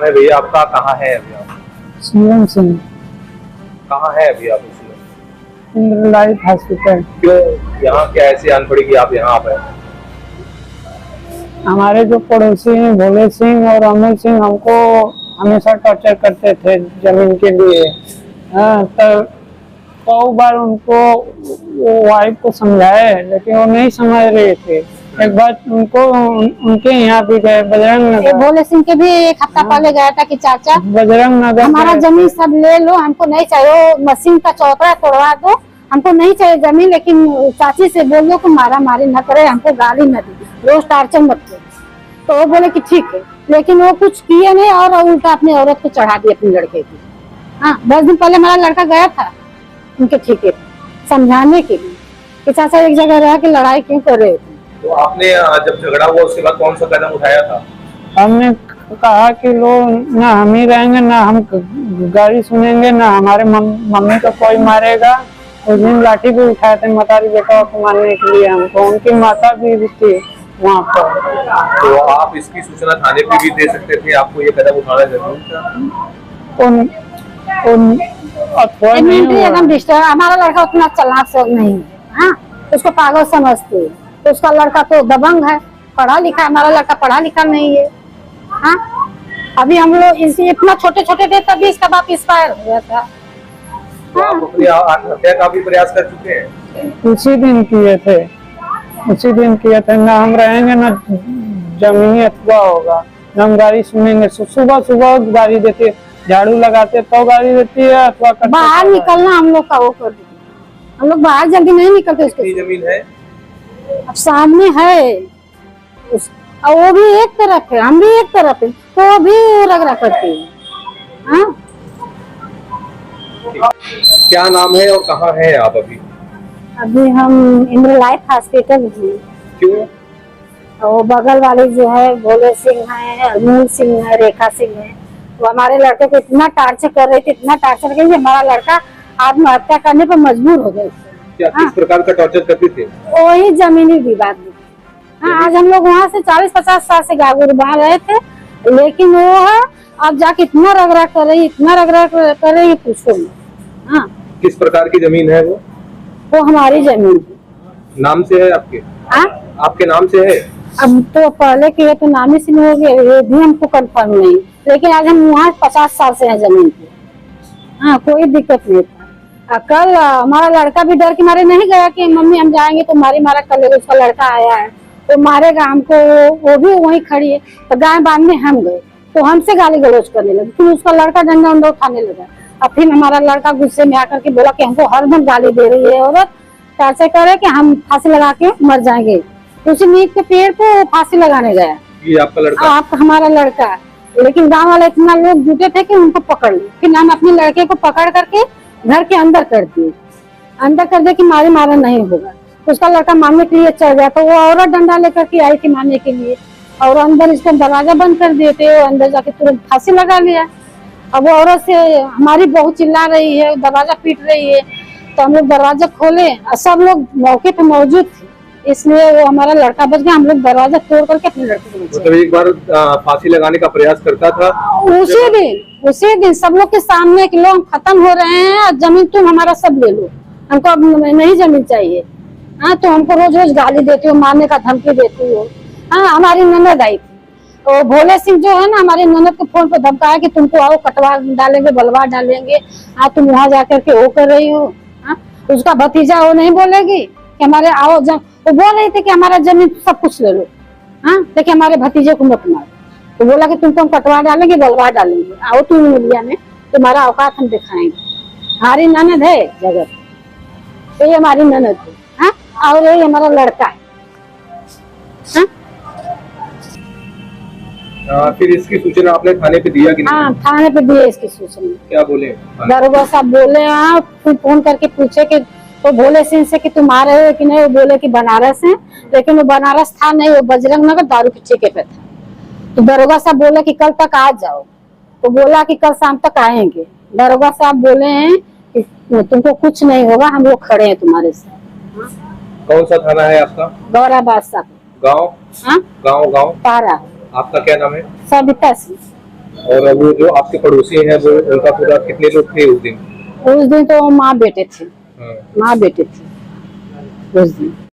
मैं भैया आपका कहाँ है अभी आप? शिवम सिंह, कहाँ है अभी आप इसमें? Indra life hospital. क्यों यहाँ क्या ऐसी आन पड़ी कि आप यहाँ पे? हमारे जो पड़ोसी हैं भोले सिंह और अमर सिंह हमको हमेशा टॉर्चर करते थे जमीन के लिए। हाँ, तो कई बार उनको वाइफ को समझाए लेकिन वो नहीं समझ रहे थे। एक बार उनके यहाँ भी गए बजरंग नगर। भोले सिंह के भी एक हफ्ता पहले गया था कि चाचा बजरंग नगर हमारा जमीन सब ले लो, हमको नहीं चाहिए, मशीन का चौतरा तोड़वा दो, हमको नहीं चाहिए जमीन, लेकिन चाची से बोल दो कि मारा मारी न करे, हमको गाली न दी, रोज टार्चर मत दो। तो वो बोले कि ठीक है, लेकिन वो कुछ किए नहीं और उल्टा अपनी औरत को चढ़ा दी अपने लड़के की। हाँ, 10 दिन पहले हमारा लड़का गया था उनके ठेके पे समझाने के लिए कि चाचा एक जगह रह के लड़ाई क्यों कर रहे थे। तो आपने जब झगड़ा हुआ उसके बाद कौन सा कदम उठाया था? हमने कहा कि लोग ना हम ही रहेंगे, ना हम गाड़ी सुनेंगे, ना हमारे मम्मी को कोई मारेगा। उस दिन लाठी भी उठाए थे मतारी बेटा को मारने के लिए हमको, उनकी माता भी थी वहाँ पर। तो आप इसकी सूचना थाने पे भी दे सकते थे, आपको ये कदम उठाना जरूरी था? हमारा लड़का उतना चालाक सब नहीं है। हाँ, उसको पागल समझते हैं, तो उसका लड़का तो दबंग है, पढ़ा लिखा, हमारा लड़का पढ़ा लिखा नहीं है। हाँ, अभी हम लोग इसी इतना छोटे छोटे थे तभी इसका बाप एक्सपायर हो गया था। तो आप अपनी आत्महत्या का भी प्रयास कर चुके हैं? उसी दिन किए थे। ना हम रहेंगे ना जमीन अथवा होगा, ना हम गाड़ी सुनेंगे। सुबह सुबह गाड़ी देती है, झाड़ू लगाते तो गाड़ी देती है, अथवा बाहर निकलना हम लोग का वो कर देती है। हम लोग बाहर जल्दी नहीं निकलते। उसकी जमीन है अब सामने है और वो भी एक तरफ है, हम भी एक तरफ है, तो वो भी रगड़ा करती है। हाँ? क्या नाम है और कहाँ है आप अभी? अभी हम इंद्र लाइफ हॉस्पिटल हैं। क्यों? वो बगल वाले जो है भोले सिंह है, अमूल सिंह है, रेखा सिंह है, वो हमारे लड़के को इतना टार्चर कर रहे थे, इतना टार्चर कर रहे थे, हमारा लड़का आत्महत्या करने पर मजबूर हो गए थे। क्या किस प्रकार का टॉर्चर करते थे? वही जमीनी विवाद में। हाँ, आज हम लोग वहाँ से 40-50 साल से गागुर बहा रहे थे, लेकिन वो है अब जाके इतना रगड़ा कर रही, इतना रगड़ा कर रही, पूछो नहीं। हाँ, किस प्रकार की जमीन है वो हमारी जमीन है। नाम से है आपके? हाँ, आपके नाम से है? अब तो पहले के तो नामी से हो गए, ये भी हमको कंफर्म नहीं, लेकिन आज हम वहाँ 50 साल से हैं जमीन पे। हाँ, कोई दिक्कत नहीं था। कल हमारा लड़का भी डर के मारे नहीं गया कि मम्मी हम जाएंगे तो मारा कर लेगा, उसका लड़का आया है तो मारेगा हमको, वो भी वहीं खड़ी है। तो गाय बांधने हम गए तो हमसे गाली गलौज करने लगे, फिर उसका लड़का डंडा उंडा उठाने लगा। और फिर हमारा लड़का गुस्से में आकर के बोला कि हमको हर दिन गाली दे रही है औरत, कैसे करे कि हम फांसी लगा के मर जाएंगे। उसी नींद के पेड़ पे फांसी लगाने गया। ये आपका लड़का? आपका हमारा लड़का। लेकिन गांव वाले इतना लोग जुटे थे कि उनको पकड़ लिए, फिर हम अपने लड़के को पकड़ करके घर के अंदर कर दिए, अंदर कर दिए कि मारा नहीं होगा। उसका लड़का मारने के लिए चल गया, तो वो औरत डंडा लेकर के आई थी मारने के लिए, और अंदर इसको दरवाजा बंद कर दिए थे, वो अंदर जाके तुरंत फांसी लगा लिया। अब वो औरत से हमारी बहू चिल्ला रही है, दरवाजा पीट रही है, तो हम लोग दरवाजा खोले और सब लोग मौके पे मौजूद थे, इसलिए वो हमारा लड़का बच गया। हम लोग दरवाजा तोड़ करके अपने लड़के को बचाए। मतलब एक बार फांसी लगाने का प्रयास करता था? उसी दिन सब लोग के सामने कि लोग खत्म हो रहे हैं और जमीन तुम हमारा सब ले लो, हमको अब नहीं जमीन चाहिए। हाँ, तो हमको रोज रोज गाली देती हो, मारने का धमकी देती हो। हाँ, हमारी ननद आई थी, तो भोले सिंह जो है ना हमारी ननद के फोन पे धमकाया कि तुमको आओ कटवा डालेंगे, बलवा डालेंगे। हाँ, तुम वहाँ जाकर के वो कर रही हो। हाँ, उसका भतीजा वो नहीं बोलेगी कि हमारे आओ, जब वो बोल रही थी कि हमारा जमीन सब कुछ ले लो, हाँ, लेकिन हमारे भतीजे को मत मारो। तो बोला कि तुमको हम कटवा डालेंगे, बलवा डालेंगे, आओ तुम मीडिया में, तुम्हारा औकात हम दिखाएंगे। हमारी ननद है जगत, तो ये हमारी ननद है। हाँ, और ये हमारा लड़का है। हाँ? फिर इसकी सूचना आपने थाने पे दिया कि नहीं? हाँ, थाने पे दिए इसकी सूचना। क्या बोले? दरोगा साहब बोले, हाँ, फिर फोन करके पूछे कि तो भोले सिंह से कि तुम आ रहे हो कि नहीं, वो बोले कि बनारस है, लेकिन वो बनारस था नहीं, वो बजरंग नगर दारू के ठेके पे था। तो दरोगा साहब बोले कि कल तक आ जाओ, तो बोला कि कल शाम तक आएंगे। दरोगा साहब बोले हैं कि तुमको कुछ नहीं होगा, हम लोग खड़े हैं तुम्हारे साथ। कौन सा थाना है आपका? गौराबाद साहब। गाँव? हाँ, गाँव पारा। आपका क्या नाम है? सविता सिंह। और वो जो आपके पड़ोसी हैं वो उनका पूरा कितने लोग थे उस दिन? उस दिन तो माँ बेटे थे, हाँ। माँ बेटे थे उस दिन।